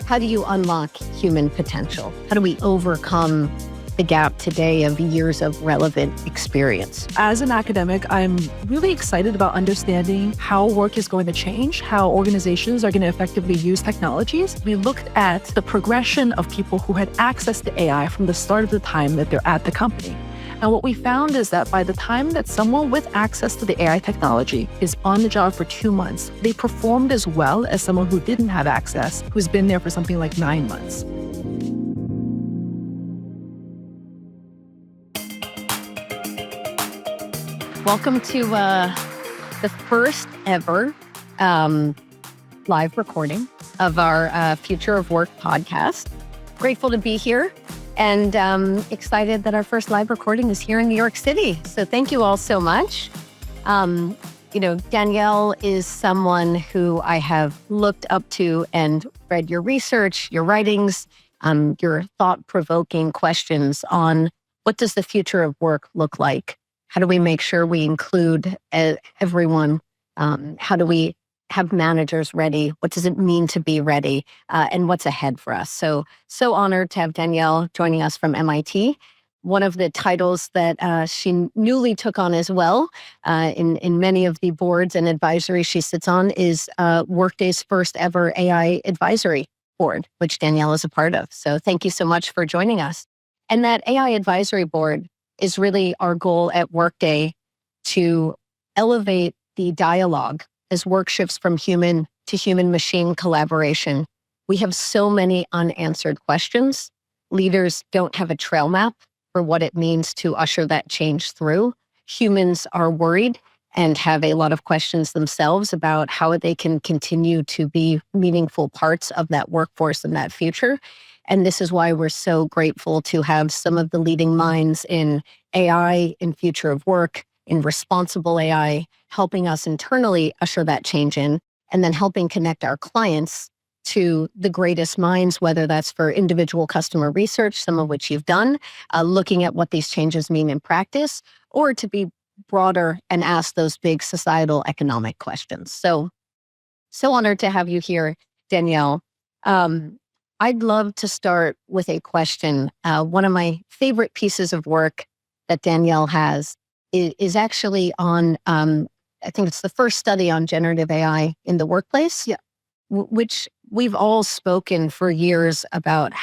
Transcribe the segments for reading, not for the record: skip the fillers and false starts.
How do you unlock human potential? How do we overcome the gap today of years of relevant experience? As an academic, I'm really excited about understanding how work is going to change, how organizations are going to effectively use technologies. We looked at the progression of people who had access to AI from the start of the time that they're at the company. And what we found is that by the time that someone with access to the AI technology is on the job for 2 months, they performed as well as someone who didn't have access, who's been there for something like 9 months. Welcome to the first ever live recording of our Future of Work podcast. Grateful to be here and excited that our first live recording is here in New York City. So thank you all so much. Danielle is someone who I have looked up to and read your research, your writings, your thought-provoking questions on what does the future of work look like? How do we make sure we include everyone? How do we have managers ready? What does it mean to be ready? And what's ahead for us? So honored to have Danielle joining us from MIT. One of the titles that she newly took on as well in many of the boards and advisories she sits on is Workday's first ever AI advisory board, which Danielle is a part of. So thank you so much for joining us. And that AI advisory board is really our goal at Workday to elevate the dialogue as work shifts from human to human-machine collaboration. We have so many unanswered questions. Leaders don't have a trail map for what it means to usher that change through. Humans are worried and have a lot of questions themselves about how they can continue to be meaningful parts of that workforce and that future. And this is why we're so grateful to have some of the leading minds in AI, in future of work, in responsible AI, helping us internally usher that change in, and then helping connect our clients to the greatest minds, whether that's for individual customer research, some of which you've done, looking at what these changes mean in practice, or to be broader and ask those big societal economic questions. So honored to have you here, Danielle. I'd love to start with a question. One of my favorite pieces of work that Danielle has is actually on, I think it's the first study on generative AI in the workplace, which we've all spoken for years about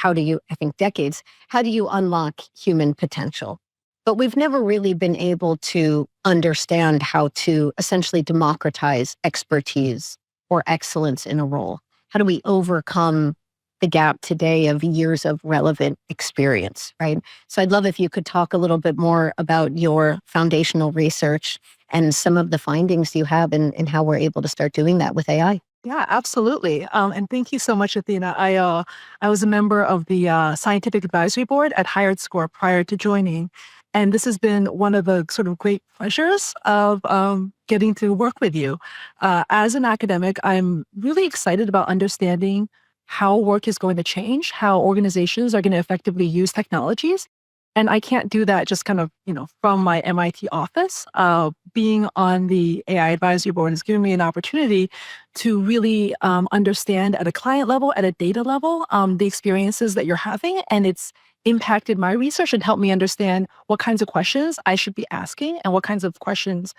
decades, how do you unlock human potential? But we've never really been able to understand how to essentially democratize expertise or excellence in a role. How do we overcome the gap today of years of relevant experience, right? So I'd love if you could talk a little bit more about your foundational research and some of the findings you have and how we're able to start doing that with AI. Yeah, absolutely. And thank you so much, Athena. I was a member of the scientific advisory board at HiredScore prior to joining. And this has been one of the sort of great pleasures of getting to work with you. As an academic, I'm really excited about understanding how work is going to change, how organizations are going to effectively use technologies. And I can't do that just kind of, from my MIT office. Being on the AI advisory board has given me an opportunity to really understand at a client level, at a data level, the experiences that you're having. And it's impacted my research and helped me understand what kinds of questions I should be asking and what kinds of questions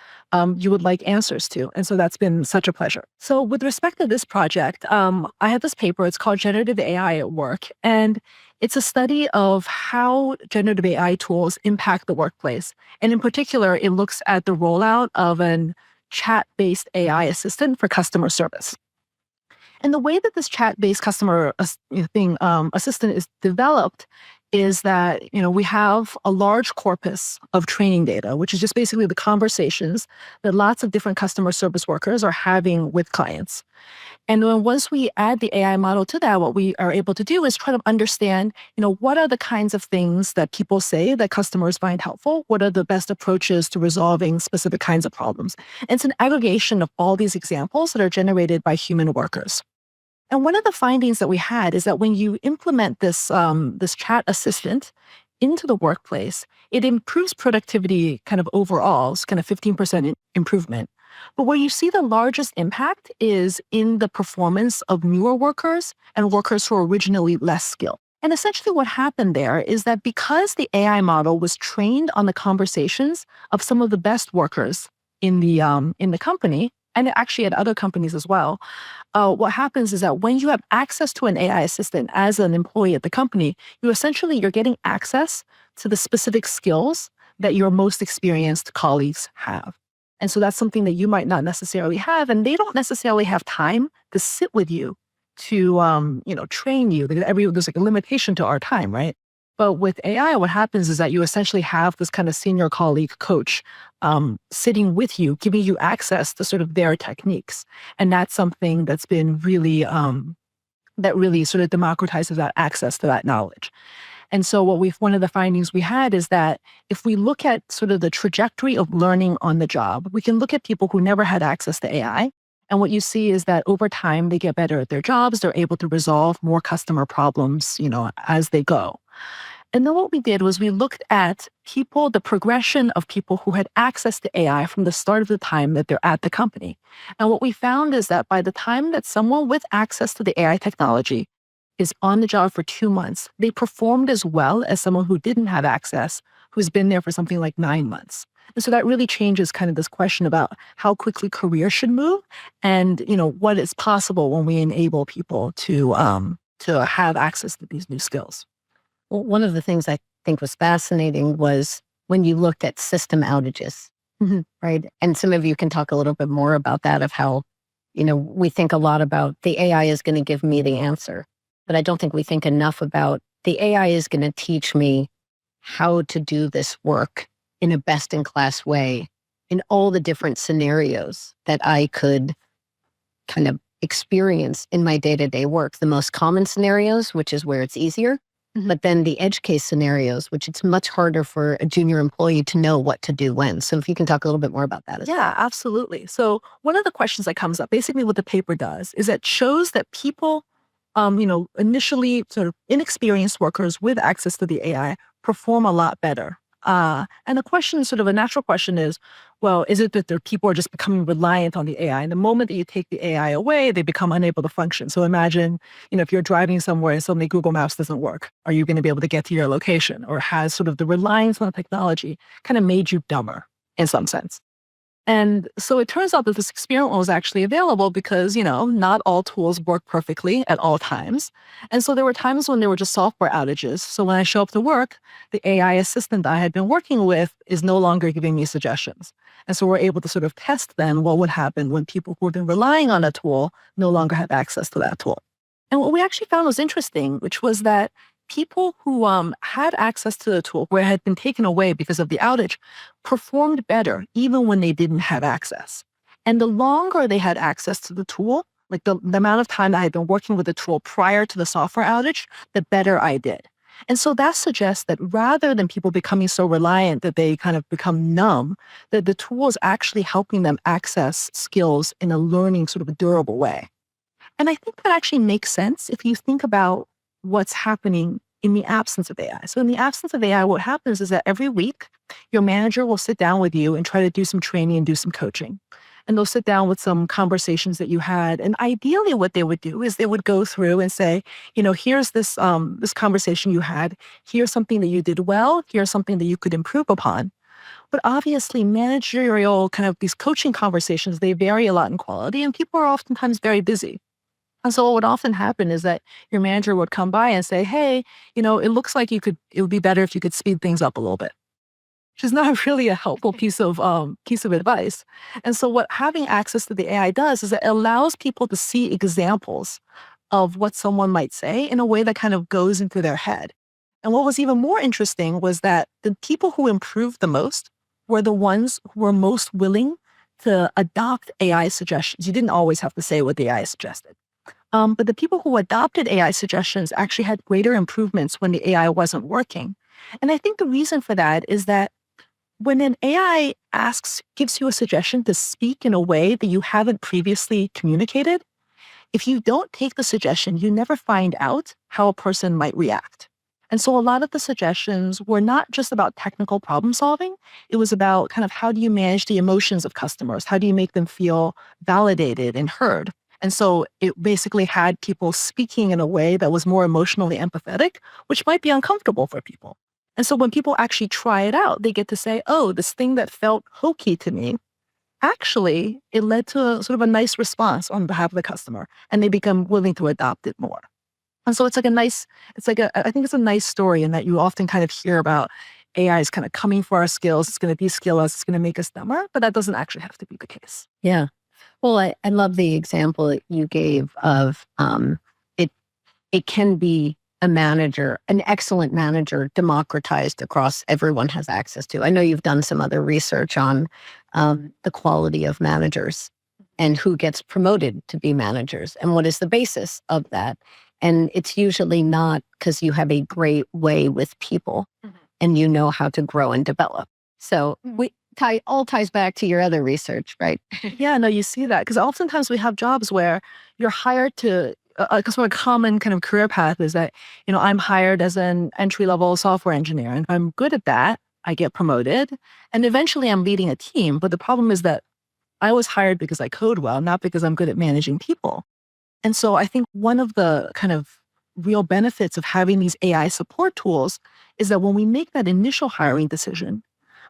you would like answers to. And so that's been such a pleasure. So with respect to this project, I have this paper. It's called Generative AI at Work. And it's a study of how generative AI tools impact the workplace. And in particular, it looks at the rollout of an chat-based AI assistant for customer service. And the way that this chat-based customer assistant is developed is that, we have a large corpus of training data, which is just basically the conversations that lots of different customer service workers are having with clients. And then once we add the AI model to that, what we are able to do is try to understand, what are the kinds of things that people say that customers find helpful? What are the best approaches to resolving specific kinds of problems? And it's an aggregation of all these examples that are generated by human workers. And one of the findings that we had is that when you implement this chat assistant into the workplace, it improves productivity kind of overall. It's kind of 15% improvement. But where you see the largest impact is in the performance of newer workers and workers who are originally less skilled. And essentially what happened there is that because the AI model was trained on the conversations of some of the best workers in the company, and actually at other companies as well, what happens is that when you have access to an AI assistant as an employee at the company, you're getting access to the specific skills that your most experienced colleagues have. And so that's something that you might not necessarily have, and they don't necessarily have time to sit with you to train you. There's like a limitation to our time, right? But with AI, what happens is that you essentially have this kind of senior colleague coach sitting with you, giving you access to sort of their techniques. And that's something that's been really, that really sort of democratizes that access to that knowledge. And so one of the findings we had is that if we look at sort of the trajectory of learning on the job, we can look at people who never had access to AI. And what you see is that over time, they get better at their jobs. They're able to resolve more customer problems, as they go. And then what we did was we looked at the progression of people who had access to AI from the start of the time that they're at the company. And what we found is that by the time that someone with access to the AI technology is on the job for 2 months, they performed as well as someone who didn't have access, who's been there for something like 9 months. And so that really changes kind of this question about how quickly careers should move and, what is possible when we enable people to have access to these new skills. Well, one of the things I think was fascinating was when you looked at system outages, right? And some of you can talk a little bit more about that, of how, we think a lot about the AI is going to give me the answer, but I don't think we think enough about the AI is going to teach me how to do this work in a best-in-class way in all the different scenarios that I could kind of experience in my day-to-day work. The most common scenarios, which is where it's easier, but then the edge case scenarios, which it's much harder for a junior employee to know what to do when. So if you can talk a little bit more about that as well. Yeah, absolutely. So one of the questions that comes up, basically what the paper does is it shows that people, initially sort of inexperienced workers with access to the AI perform a lot better. And the question, sort of a natural question is, well, is it that the people are just becoming reliant on the AI? And the moment that you take the AI away, they become unable to function. So imagine, if you're driving somewhere and suddenly Google Maps doesn't work, are you going to be able to get to your location? Or has sort of the reliance on technology kind of made you dumber in some sense? And so it turns out that this experiment was actually available because, not all tools work perfectly at all times. And so there were times when there were just software outages. So when I show up to work, the AI assistant that I had been working with is no longer giving me suggestions. And so we're able to sort of test then what would happen when people who had been relying on a tool no longer had access to that tool. And what we actually found was interesting, which was that people who had access to the tool where it had been taken away because of the outage performed better even when they didn't have access. And the longer they had access to the tool, like the amount of time that I had been working with the tool prior to the software outage, the better I did. And so that suggests that rather than people becoming so reliant that they kind of become numb, that the tool is actually helping them access skills in a learning sort of a durable way. And I think that actually makes sense if you think about what's happening in the absence of AI. So in the absence of AI, what happens is that every week, your manager will sit down with you and try to do some training and do some coaching. And they'll sit down with some conversations that you had. And ideally what they would do is they would go through and say, here's this conversation you had. Here's something that you did well. Here's something that you could improve upon. But obviously managerial kind of these coaching conversations, they vary a lot in quality and people are oftentimes very busy. And so what would often happen is that your manager would come by and say, hey, it looks like it would be better if you could speed things up a little bit, which is not really a helpful piece of advice. And so what having access to the AI does is it allows people to see examples of what someone might say in a way that kind of goes into their head. And what was even more interesting was that the people who improved the most were the ones who were most willing to adopt AI suggestions. You didn't always have to say what the AI suggested. But the people who adopted AI suggestions actually had greater improvements when the AI wasn't working. And I think the reason for that is that when an AI gives you a suggestion to speak in a way that you haven't previously communicated, if you don't take the suggestion, you never find out how a person might react. And so a lot of the suggestions were not just about technical problem solving. It was about kind of how do you manage the emotions of customers? How do you make them feel validated and heard? And so it basically had people speaking in a way that was more emotionally empathetic, which might be uncomfortable for people. And so when people actually try it out, they get to say, oh, this thing that felt hokey to me, actually, it led to a sort of a nice response on behalf of the customer, and they become willing to adopt it more. And so I think it's a nice story in that you often kind of hear about AI is kind of coming for our skills. It's going to de-skill us. It's going to make us dumber, but that doesn't actually have to be the case. Yeah. Well, I love the example that you gave of it. It can be a manager, an excellent manager, democratized across everyone has access to. I know you've done some other research on the quality of managers and who gets promoted to be managers and what is the basis of that. And it's usually not because you have a great way with people and you know how to grow and develop. So all ties back to your other research, right? Yeah, no, you see that because oftentimes we have jobs where you're hired to, because a common kind of career path is that, I'm hired as an entry-level software engineer. And if I'm good at that, I get promoted. And eventually I'm leading a team. But the problem is that I was hired because I code well, not because I'm good at managing people. And so I think one of the kind of real benefits of having these AI support tools is that when we make that initial hiring decision,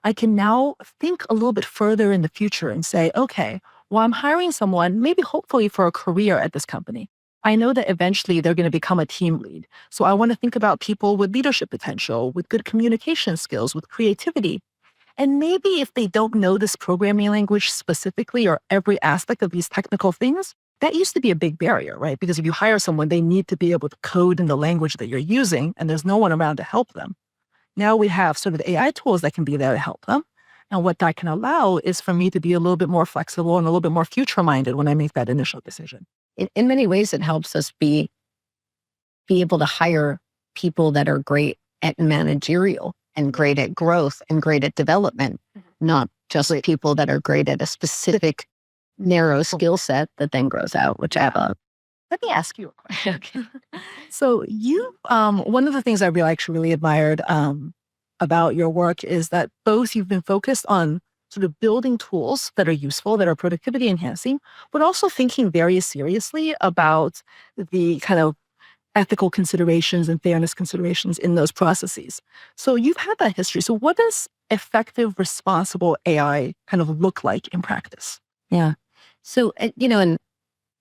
I can now think a little bit further in the future and say, okay, well, I'm hiring someone, maybe hopefully for a career at this company. I know that eventually they're going to become a team lead. So I want to think about people with leadership potential, with good communication skills, with creativity. And maybe if they don't know this programming language specifically or every aspect of these technical things, that used to be a big barrier, right? Because if you hire someone, they need to be able to code in the language that you're using, and there's no one around to help them. Now we have sort of AI tools that can be there to help them. And what that can allow is for me to be a little bit more flexible and a little bit more future-minded when I make that initial decision. In many ways, it helps us be able to hire people that are great at managerial and great at growth and great at development, not just people that are great at a specific narrow skill set that then grows out, which I have a. Let me ask you a question. Okay. So one of the things I really admired about your work is that both you've been focused on sort of building tools that are useful, that are productivity enhancing, but also thinking very seriously about the kind of ethical considerations and fairness considerations in those processes. So you've had that history. So what does effective, responsible AI kind of look like in practice? Yeah. So, and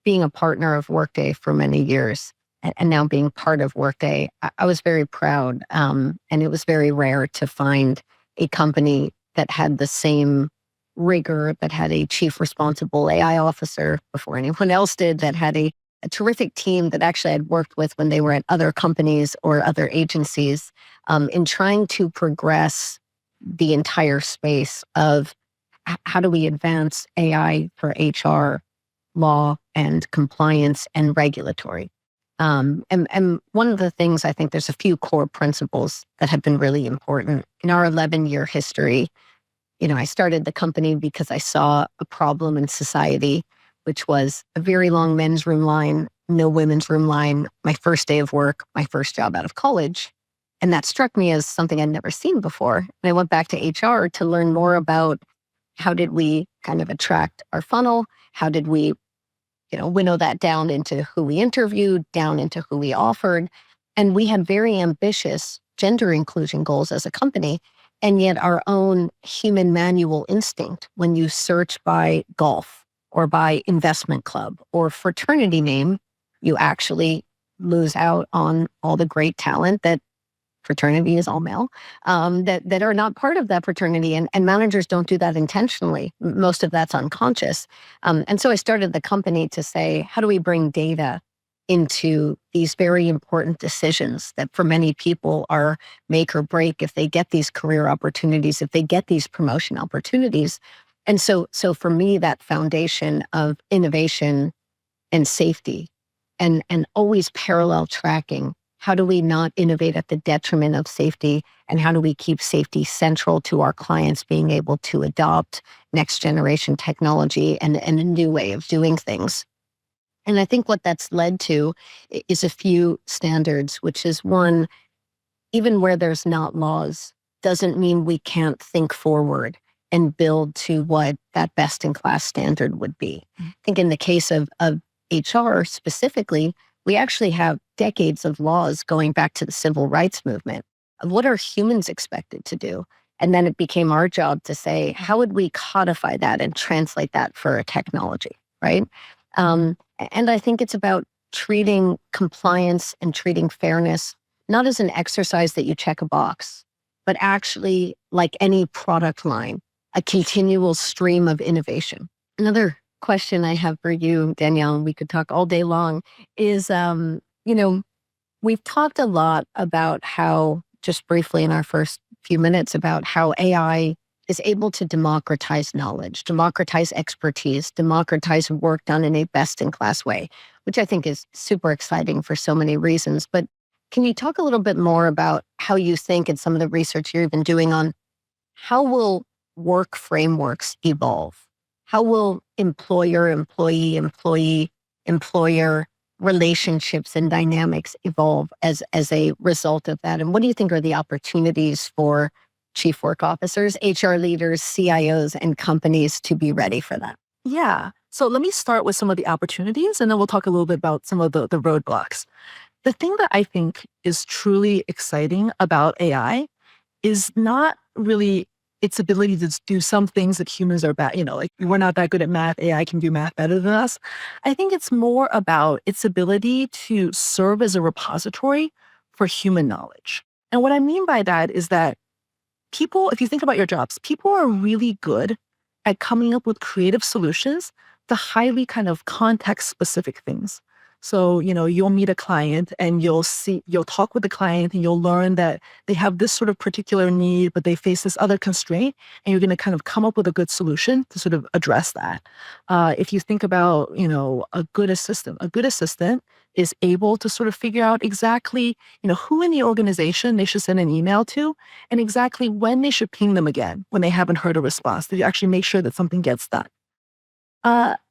being a partner of Workday for many years and now being part of Workday, I was very proud. And it was very rare to find a company that had the same rigor, that had a chief responsible AI officer before anyone else did, that had a terrific team that actually I'd worked with when they were at other companies or other agencies in trying to progress the entire space of how do we advance AI for HR, law, and compliance and regulatory. And one of the things I think there's a few core principles that have been really important in our 11-year history. I started the company because I saw a problem in society, which was a very long men's room line, no women's room line, my first day of work, my first job out of college. And that struck me as something I'd never seen before. And I went back to HR to learn more about how did we kind of attract our funnel? How did we, winnow that down into who we interviewed, down into who we offered? And we had very ambitious gender inclusion goals as a company. And yet our own human manual instinct, when you search by golf or by investment club or fraternity name, you actually lose out on all the great talent that fraternity is all male, that are not part of that fraternity. And managers don't do that intentionally. Most of that's unconscious. And so I started the company to say, how do we bring data into these very important decisions that for many people are make or break if they get these career opportunities, if they get these promotion opportunities. And so for me, that foundation of innovation and safety and always parallel tracking. How do we not innovate at the detriment of safety? And how do we keep safety central to our clients being able to adopt next generation technology and a new way of doing things? And I think what that's led to is a few standards, which is one, even where there's not laws, doesn't mean we can't think forward and build to what that best in class standard would be. I think in the case of HR specifically, we actually have decades of laws going back to the civil rights movement of what are humans expected to do. And then it became our job to say, how would we codify that and translate that for a technology, right? And I think it's about treating compliance and treating fairness not as an exercise that you check a box, but actually like any product line, a continual stream of innovation. Another question I have for you, Danielle, and we could talk all day long, is, we've talked a lot about how, just briefly in our first few minutes, about how AI is able to democratize knowledge, democratize expertise, democratize work done in a best-in-class way, which I think is super exciting for so many reasons. But can you talk a little bit more about how you think and some of the research you're even doing on how will work frameworks evolve? How will employer, employee, employee, employer relationships and dynamics evolve as a result of that? And what do you think are the opportunities for chief work officers, HR leaders, CIOs, and companies to be ready for that? Yeah. So let me start with some of the opportunities, and then we'll talk a little bit about some of the roadblocks. The thing that I think is truly exciting about AI is not really its ability to do some things that humans are bad. Like we're not that good at math. AI can do math better than us. I think it's more about its ability to serve as a repository for human knowledge. And what I mean by that is that people, if you think about your jobs, people are really good at coming up with creative solutions to highly kind of context specific things. So, you'll meet a client and you'll talk with the client and you'll learn that they have this sort of particular need, but they face this other constraint, and you're going to kind of come up with a good solution to sort of address that. If you think about, a good assistant is able to sort of figure out exactly, who in the organization they should send an email to and exactly when they should ping them again when they haven't heard a response to actually make sure that something gets done.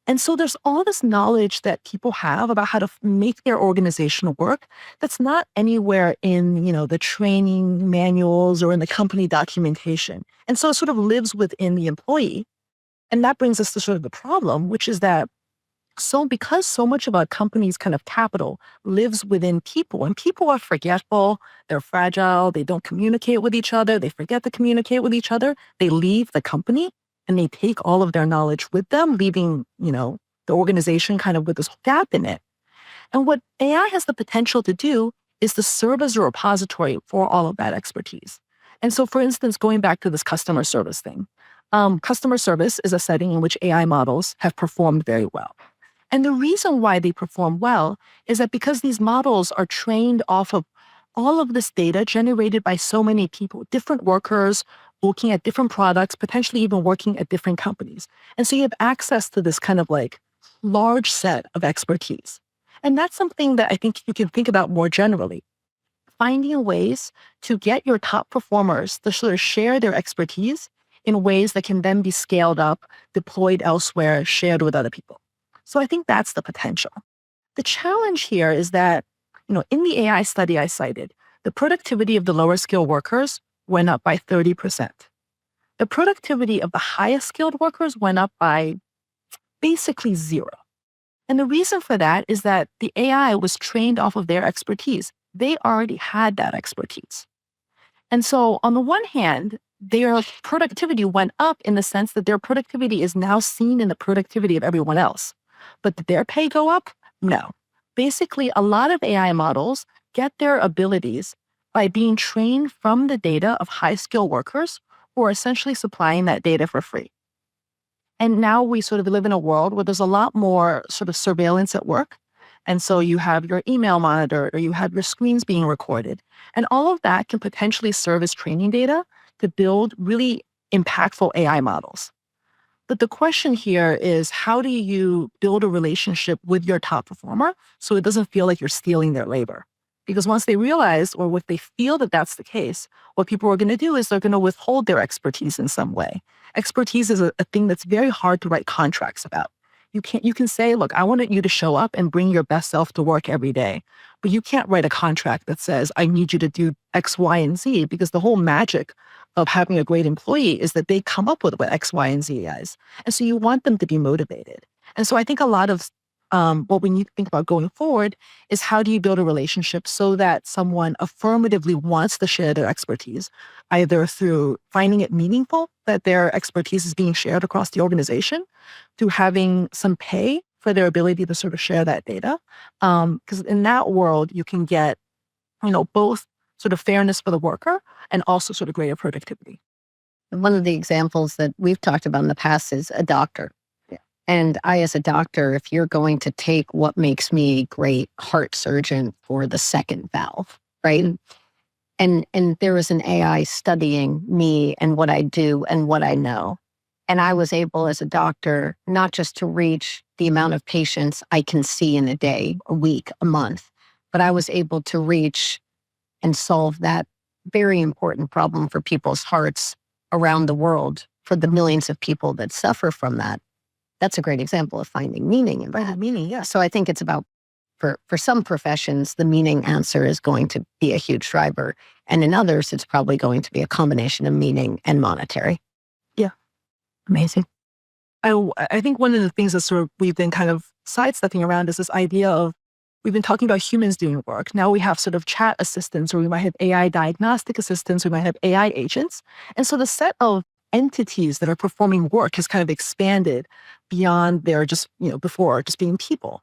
And so there's all this knowledge that people have about how to make their organization work that's not anywhere in, the training manuals or in the company documentation. And so it sort of lives within the employee. And that brings us to sort of the problem, which is that because so much of a company's kind of capital lives within people, and people are forgetful, they're fragile, they don't communicate with each other, they forget to communicate with each other, they leave the company and they take all of their knowledge with them, leaving, the organization kind of with this gap in it. And what AI has the potential to do is to serve as a repository for all of that expertise. And so, for instance, going back to this customer service thing, customer service is a setting in which AI models have performed very well. And the reason why they perform well is that because these models are trained off of all of this data generated by so many people, different workers working at different products, potentially even working at different companies. And so you have access to this kind of like large set of expertise. And that's something that I think you can think about more generally. Finding ways to get your top performers to sort of share their expertise in ways that can then be scaled up, deployed elsewhere, shared with other people. So I think that's the potential. The challenge here is that, in the AI study I cited, the productivity of the lower skilled workers went up by 30%. The productivity of the highest skilled workers went up by basically zero. And the reason for that is that the AI was trained off of their expertise. They already had that expertise. And so on the one hand, their productivity went up in the sense that their productivity is now seen in the productivity of everyone else. But did their pay go up? No. Basically, a lot of AI models get their abilities by being trained from the data of high-skilled workers who are essentially supplying that data for free. And now we sort of live in a world where there's a lot more sort of surveillance at work. And so you have your email monitored or you have your screens being recorded. And all of that can potentially serve as training data to build really impactful AI models. But the question here is, how do you build a relationship with your top performer so it doesn't feel like you're stealing their labor? Because once they realize, or if they feel that that's the case, what people are going to do is they're going to withhold their expertise in some way. Expertise is a thing that's very hard to write contracts about. You can say, look, I wanted you to show up and bring your best self to work every day. But you can't write a contract that says, I need you to do X, Y, and Z, because the whole magic of having a great employee is that they come up with what X, Y, and Z is. And so you want them to be motivated. And so I think a lot of what we need to think about going forward is, how do you build a relationship so that someone affirmatively wants to share their expertise, either through finding it meaningful that their expertise is being shared across the organization, through having some pay for their ability to sort of share that data. Because in that world, you can get, both sort of fairness for the worker and also sort of greater productivity. One of the examples that we've talked about in the past is a doctor. And I, as a doctor, if you're going to take what makes me a great heart surgeon for the second valve, right? And there was an AI studying me and what I do and what I know. And I was able, as a doctor, not just to reach the amount of patients I can see in a day, a week, a month, but I was able to reach and solve that very important problem for people's hearts around the world, for the millions of people that suffer from that. That's a great example of finding meaning in that. Meaning, yeah. So I think it's about, for some professions, the meaning answer is going to be a huge driver. And in others, it's probably going to be a combination of meaning and monetary. Yeah. Amazing. I think one of the things that sort of we've been kind of sidestepping around is this idea of, we've been talking about humans doing work. Now we have sort of chat assistants, or we might have AI diagnostic assistants, we might have AI agents. And so the set of entities that are performing work has kind of expanded beyond their just, before just being people.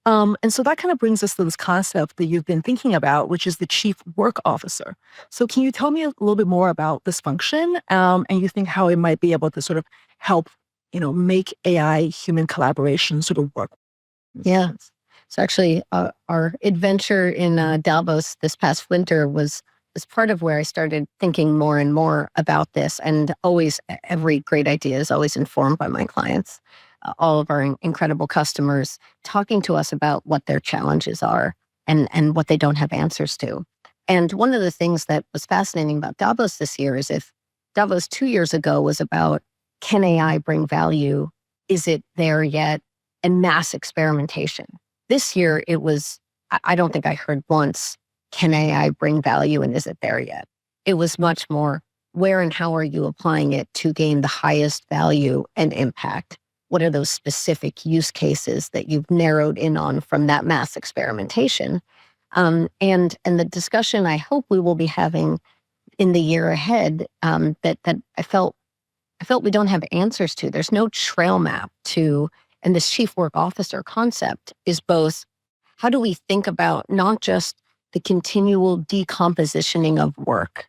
And so that kind of brings us to this concept that you've been thinking about, which is the chief work officer. So can you tell me a little bit more about this function, and you think how it might be able to sort of help, make AI human collaboration sort of work? Yeah. So actually, our adventure in Davos this past winter was part of where I started thinking more and more about this. And always, every great idea is always informed by my clients, all of our incredible customers talking to us about what their challenges are and what they don't have answers to. And one of the things that was fascinating about Davos this year is, if Davos 2 years ago was about, can AI bring value? Is it there yet? And mass experimentation. This year, it was, I don't think I heard once, can AI bring value and is it there yet? It was much more, where and how are you applying it to gain the highest value and impact? What are those specific use cases that you've narrowed in on from that mass experimentation? And the discussion I hope we will be having in the year ahead, that I felt we don't have answers to. There's no trail map to, and this chief work officer concept is both, how do we think about not just the continual decompositioning of work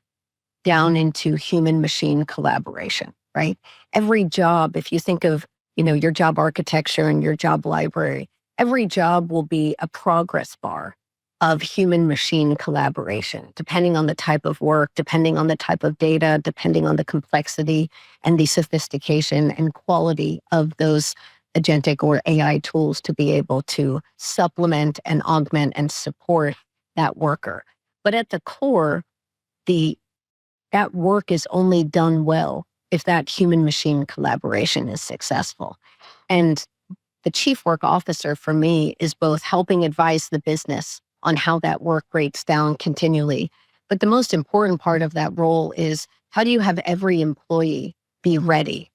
down into human-machine collaboration, right? Every job, if you think of, your job architecture and your job library, every job will be a progress bar of human-machine collaboration, depending on the type of work, depending on the type of data, depending on the complexity and the sophistication and quality of those agentic or AI tools to be able to supplement and augment and support that worker. But at the core, that work is only done well if that human-machine collaboration is successful. And the chief work officer, for me, is both helping advise the business on how that work breaks down continually. But the most important part of that role is, how do you have every employee be ready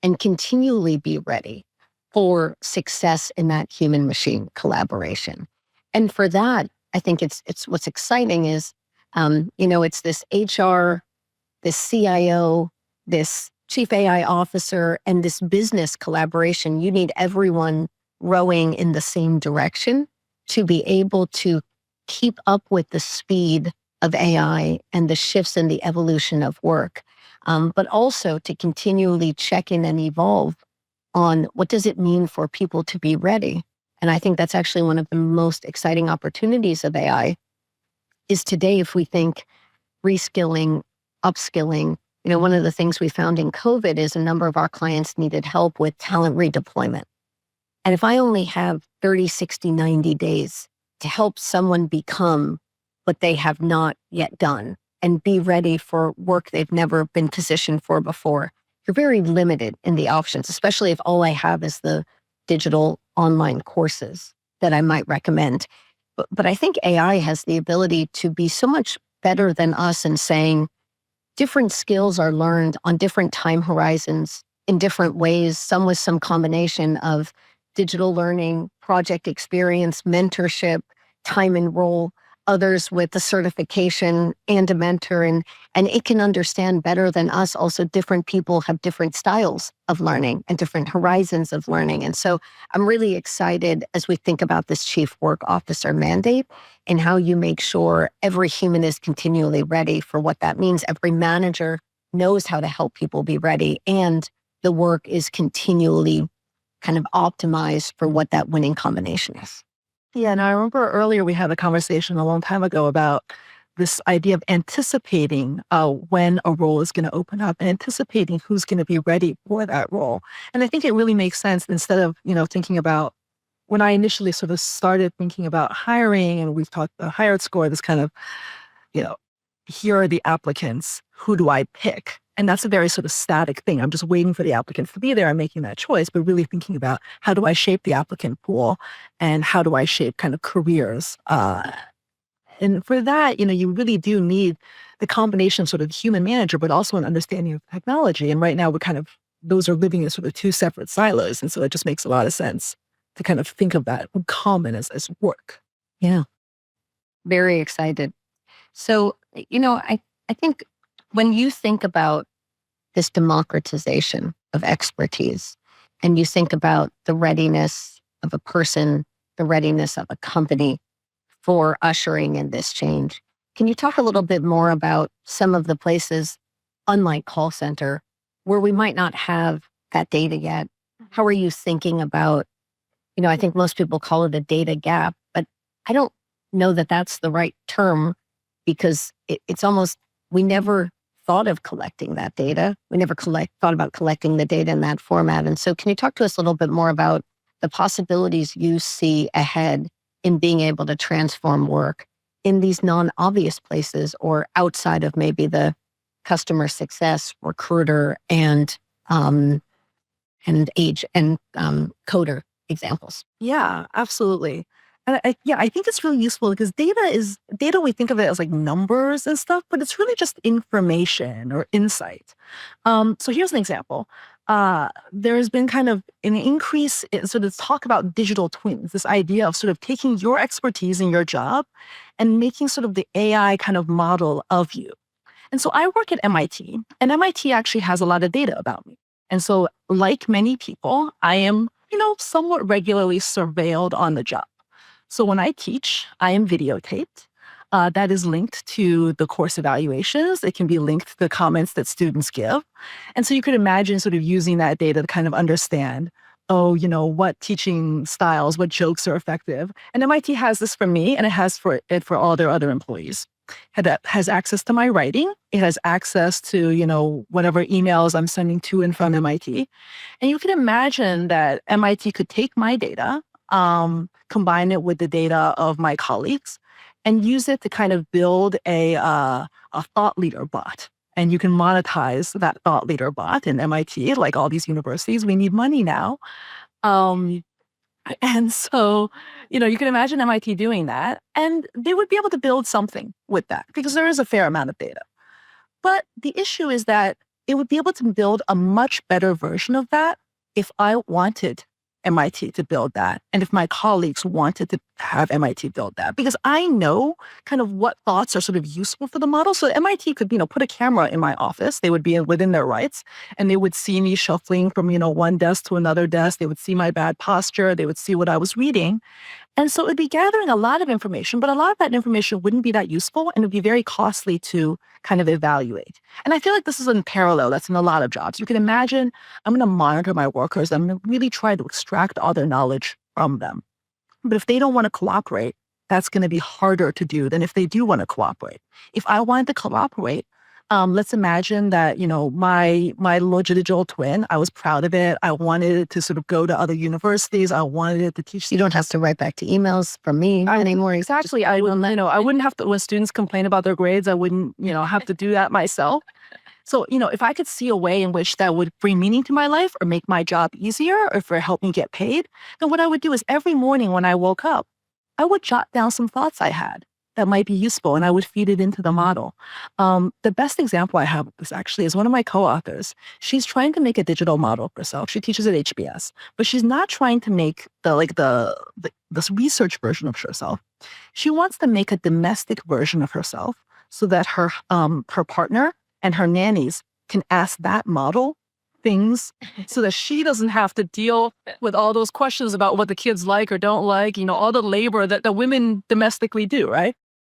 and continually be ready for success in that human-machine collaboration? And for that, I think it's what's exciting is, it's this HR, this CIO, this chief AI officer, and this business collaboration. You need everyone rowing in the same direction to be able to keep up with the speed of AI and the shifts in the evolution of work, but also to continually check in and evolve on, what does it mean for people to be ready? And I think that's actually one of the most exciting opportunities of AI is today, if we think reskilling, upskilling. One of the things we found in COVID is a number of our clients needed help with talent redeployment. And if I only have 30, 60, 90 days to help someone become what they have not yet done and be ready for work they've never been positioned for before, you're very limited in the options, especially if all I have is the digital online courses that I might recommend. But I think AI has the ability to be so much better than us in saying different skills are learned on different time horizons in different ways, some with some combination of digital learning, project experience, mentorship, time and role, others with a certification and a mentor. And it can understand better than us. Also, different people have different styles of learning and different horizons of learning. And so I'm really excited as we think about this chief work officer mandate and how you make sure every human is continually ready for what that means. Every manager knows how to help people be ready, and the work is continually kind of optimized for what that winning combination is. Yeah, and I remember earlier we had a conversation a long time ago about this idea of anticipating when a role is going to open up and anticipating who's going to be ready for that role. And I think it really makes sense instead of, thinking about when I initially sort of started thinking about hiring, and we've talked about hired score, this kind of, you know, here are the applicants, who do I pick? And that's a very sort of static thing. I'm just waiting for the applicants to be there and making that choice, but really thinking about how do I shape the applicant pool and how do I shape kind of careers. And for that, you really do need the combination of sort of human manager, but also an understanding of technology. And right now those are living in sort of two separate silos. And so it just makes a lot of sense to kind of think of that in common as work. Yeah. Very excited. So, I think when you think about this democratization of expertise and you think about the readiness of a person, the readiness of a company for ushering in this change, can you talk a little bit more about some of the places, unlike call center, where we might not have that data yet? How are you thinking about, I think most people call it a data gap, but I don't know that that's the right term because it's almost, we never thought of collecting that data. We never thought about collecting the data in that format. And so can you talk to us a little bit more about the possibilities you see ahead in being able to transform work in these non-obvious places or outside of maybe the customer success, recruiter, and age and coder examples? Yeah, absolutely. And I think it's really useful because data, we think of it as like numbers and stuff, but it's really just information or insight. So here's an example. There's been kind of an increase in sort of talk about digital twins, this idea of sort of taking your expertise in your job and making sort of the AI kind of model of you. And so I work at MIT, and MIT actually has a lot of data about me. And so like many people, I am, somewhat regularly surveilled on the job. So when I teach, I am videotaped. That is linked to the course evaluations. It can be linked to the comments that students give. And so you could imagine sort of using that data to kind of understand, what teaching styles, what jokes are effective. And MIT has this for me, and it has for all their other employees. It has access to my writing. It has access to, whatever emails I'm sending to and from MIT. And you can imagine that MIT could take my data, combine it with the data of my colleagues, and use it to kind of build a thought leader bot. And you can monetize that thought leader bot in MIT, like all these universities. We need money now. And so, you can imagine MIT doing that, and they would be able to build something with that because there is a fair amount of data. But the issue is that it would be able to build a much better version of that if I wanted MIT to build that, and if my colleagues wanted to have MIT build that, because I know kind of what thoughts are sort of useful for the model. So MIT could, put a camera in my office. They would be within their rights, and they would see me shuffling from, one desk to another desk. They would see my bad posture. They would see what I was reading. And so it would be gathering a lot of information, but a lot of that information wouldn't be that useful, and it would be very costly to kind of evaluate. And I feel like this is in parallel. That's in a lot of jobs. You can imagine I'm going to monitor my workers. I'm going to really try to extract all their knowledge from them. But if they don't want to cooperate, that's going to be harder to do than if they do want to cooperate. If I wanted to cooperate, let's imagine that, my little digital twin, I was proud of it. I wanted it to sort of go to other universities. I wanted it to teach. You don't have to write back to emails from me anymore. Exactly. I wouldn't have to, when students complain about their grades, I wouldn't, have to do that myself. So, if I could see a way in which that would bring meaning to my life or make my job easier or if it helped me get paid, then what I would do is every morning when I woke up, I would jot down some thoughts I had that might be useful and I would feed it into the model. The best example I have of this actually is one of my co-authors. She's trying to make a digital model of herself. She teaches at HBS, but she's not trying to make this research version of herself. She wants to make a domestic version of herself so that her partner and her nannies can ask that model things so that she doesn't have to deal with all those questions about what the kids like or don't like, all the labor that the women domestically do, right?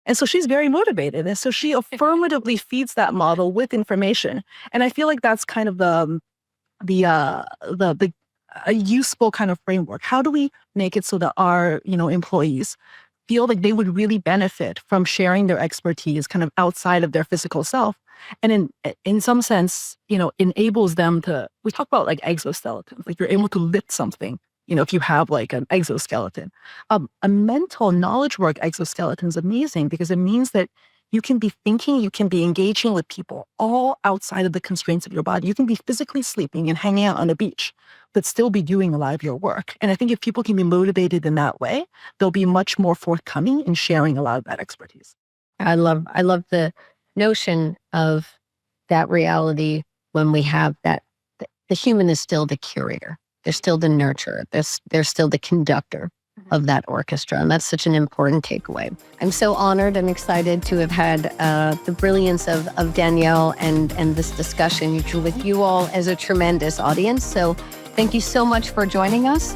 And so she's very motivated. And so she affirmatively feeds that model with information. And I feel like that's kind of a useful kind of framework. How do we make it so that our, employees feel like they would really benefit from sharing their expertise kind of outside of their physical self? And in some sense, enables them to, we talk about like exoskeletons, like you're able to lift something, if you have like an exoskeleton. A mental knowledge work exoskeleton is amazing because it means that you can be thinking, you can be engaging with people all outside of the constraints of your body. You can be physically sleeping and hanging out on a beach, but still be doing a lot of your work. And I think if people can be motivated in that way, they'll be much more forthcoming in sharing a lot of that expertise. I love the notion of that reality when we have that the human is still the curator. They're still the nurturer. They're still the conductor of that orchestra. And that's such an important takeaway. I'm so honored and excited to have had the brilliance of Danielle and this discussion with you all as a tremendous audience. So thank you so much for joining us.